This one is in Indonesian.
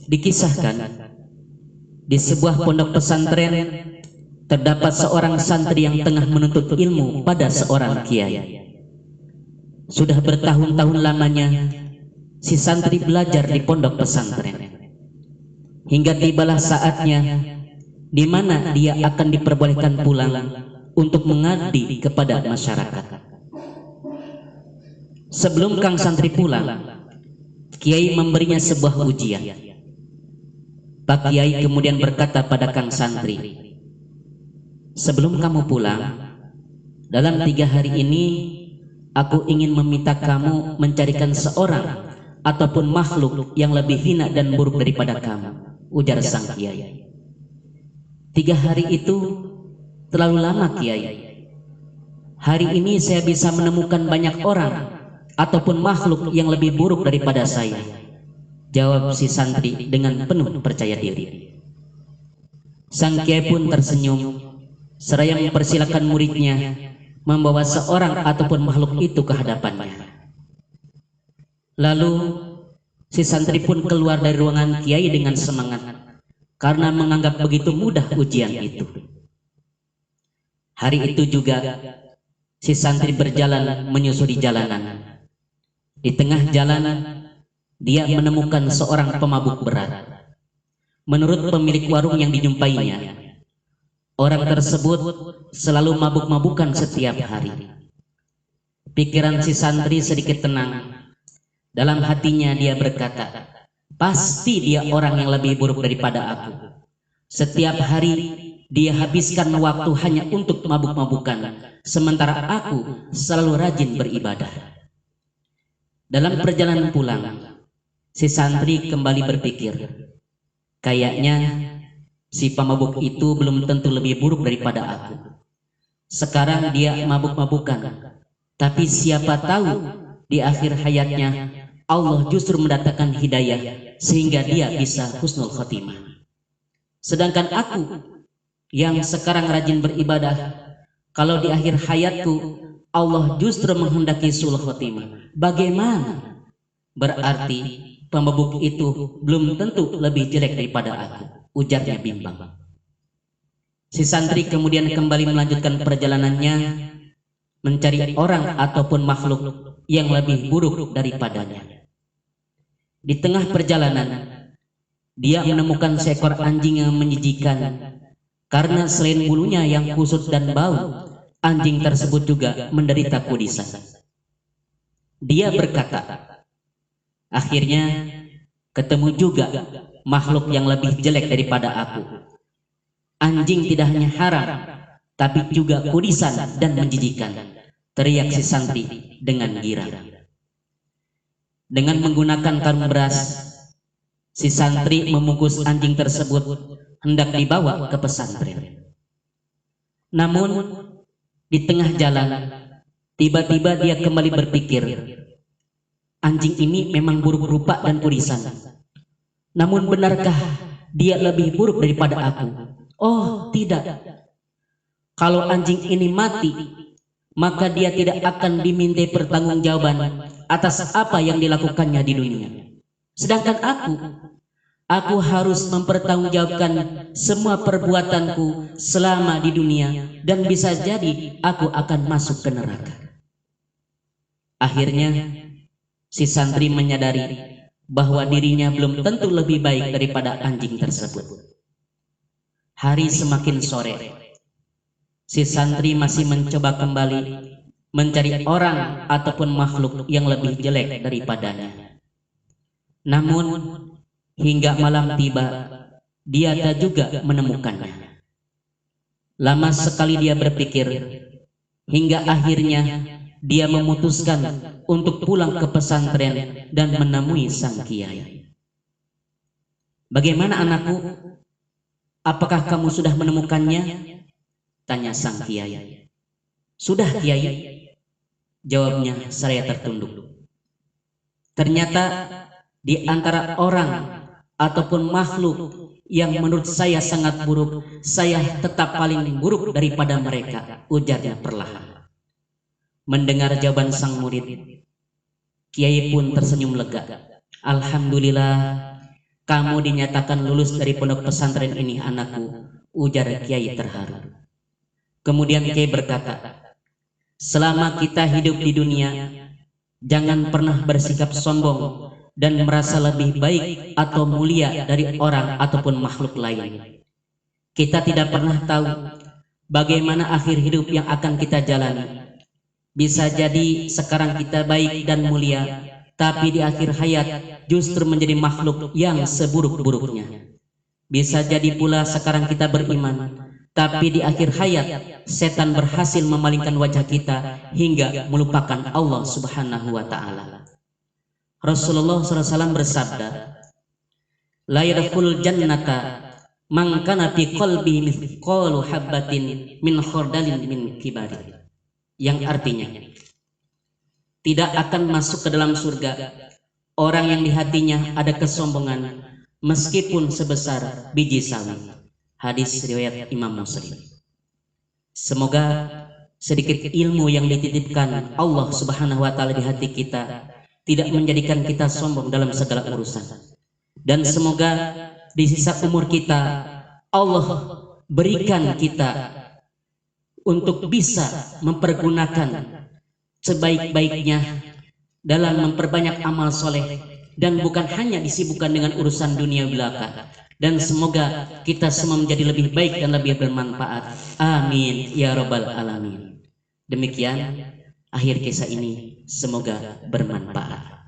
Dikisahkan di sebuah pondok pesantren terdapat seorang santri yang tengah menuntut ilmu pada seorang kiai. Sudah bertahun-tahun lamanya si santri belajar di pondok pesantren, hingga tibalah saatnya di mana dia akan diperbolehkan pulang untuk mengabdi kepada masyarakat. Sebelum Kang santri pulang, kiai memberinya sebuah ujian. Pak Kiai kemudian berkata pada Kang santri, "Sebelum kamu pulang, dalam 3 hari ini aku ingin meminta kamu mencarikan seorang ataupun makhluk yang lebih hina dan buruk daripada kamu," ujar sang kiai. 3 hari itu terlalu lama, Kiai. Hari ini saya bisa menemukan banyak orang ataupun makhluk yang lebih buruk daripada saya, jawab si santri dengan penuh percaya diri. Sang kiai pun tersenyum seraya mempersilakan muridnya membawa seorang ataupun makhluk itu ke hadapannya. Lalu si santri pun keluar dari ruangan kiai dengan semangat karena menganggap begitu mudah ujian itu. Hari itu juga si santri berjalan menyusuri jalanan. Di tengah jalan dia menemukan seorang pemabuk berat. Menurut pemilik warung yang dijumpainya, orang tersebut selalu mabuk-mabukan setiap hari. Pikiran si santri sedikit tenang. Dalam hatinya dia berkata, "Pasti dia orang yang lebih buruk daripada aku. Setiap hari dia habiskan waktu hanya untuk mabuk-mabukan, sementara aku selalu rajin beribadah." Dalam perjalanan pulang, si santri kembali berpikir, kayaknya si pemabuk itu belum tentu lebih buruk daripada aku. Sekarang dia mabuk-mabukan, tapi siapa tahu di akhir hayatnya Allah justru mendatangkan hidayah sehingga dia bisa husnul khotimah. Sedangkan aku yang sekarang rajin beribadah, kalau di akhir hayatku Allah justru menghendaki sul khotimah, bagaimana? Berarti pemabuk itu belum tentu lebih jelek daripada aku, ujarnya bimbang. Si santri kemudian kembali melanjutkan perjalanannya mencari orang ataupun makhluk yang lebih buruk daripadanya. Di tengah perjalanan dia menemukan seekor anjing yang menjijikan, karena selain bulunya yang kusut dan bau, anjing tersebut juga menderita kudisan. Dia berkata, "Akhirnya ketemu juga makhluk yang lebih jelek daripada aku. Anjing tidak hanya haram, tapi juga kudisan dan menjijikan," teriak si santri dengan girang. Dengan menggunakan karung beras, si santri membungkus anjing tersebut hendak dibawa ke pesantren. Namun di tengah jalan, tiba-tiba dia kembali berpikir, anjing ini memang buruk rupa dan kudisan. Namun benarkah dia lebih buruk daripada aku? Oh tidak. Kalau anjing ini mati, maka dia tidak akan dimintai pertanggungjawaban atas apa yang dilakukannya di dunia. Sedangkan aku harus mempertanggungjawabkan semua perbuatanku selama di dunia, dan bisa jadi aku akan masuk ke neraka. Akhirnya si santri menyadari bahwa dirinya belum tentu lebih baik daripada anjing tersebut. Hari semakin sore, si santri masih mencoba kembali mencari orang ataupun makhluk yang lebih jelek daripadanya. Namun hingga malam tiba, dia tak juga menemukannya. Lama sekali dia berpikir, hingga akhirnya dia memutuskan untuk pulang ke pesantren dan menemui sang kiai. "Bagaimana anakku? Apakah kamu sudah menemukannya?" tanya sang kiai. "Sudah, Kiai," jawabnya seraya tertunduk. Ternyata di antara orang ataupun makhluk yang menurut saya sangat buruk, saya tetap paling buruk daripada mereka, ujarnya perlahan. Mendengar jawaban sang murid, Kiai pun tersenyum lega. Alhamdulillah, kamu dinyatakan lulus dari pondok pesantren ini anakku, ujar Kiai terharu. Kemudian Kiai berkata, selama kita hidup di dunia, jangan pernah bersikap sombong dan merasa lebih baik atau mulia dari orang ataupun makhluk lain. Kita tidak pernah tahu bagaimana akhir hidup yang akan kita jalani. Bisa jadi sekarang kita baik dan mulia, tapi di akhir hayat justru menjadi makhluk yang seburuk-buruknya. Bisa jadi pula sekarang kita beriman, tapi di akhir hayat setan berhasil memalingkan wajah kita hingga melupakan Allah Subhanahu wa Ta'ala. Rasulullah SAW bersabda, la yadkhulul jannata man kana fi qalbihi mithqalu habbatin min khardalin min kibari. Yang artinya, tidak akan masuk ke dalam surga orang yang di hatinya ada kesombongan meskipun sebesar biji sawi. Hadis riwayat Imam Muslim. Semoga sedikit ilmu yang dititipkan Allah Subhanahu wa Ta'ala di hati kita tidak menjadikan kita sombong dalam segala urusan. Dan semoga di sisa umur kita Allah berikan kita untuk bisa mempergunakan sebaik-baiknya dalam memperbanyak amal soleh dan bukan hanya disibukkan dengan urusan dunia belaka. Dan semoga kita semua menjadi lebih baik dan lebih bermanfaat. Amin ya robbal alamin. Demikian akhir kisah ini, semoga bermanfaat.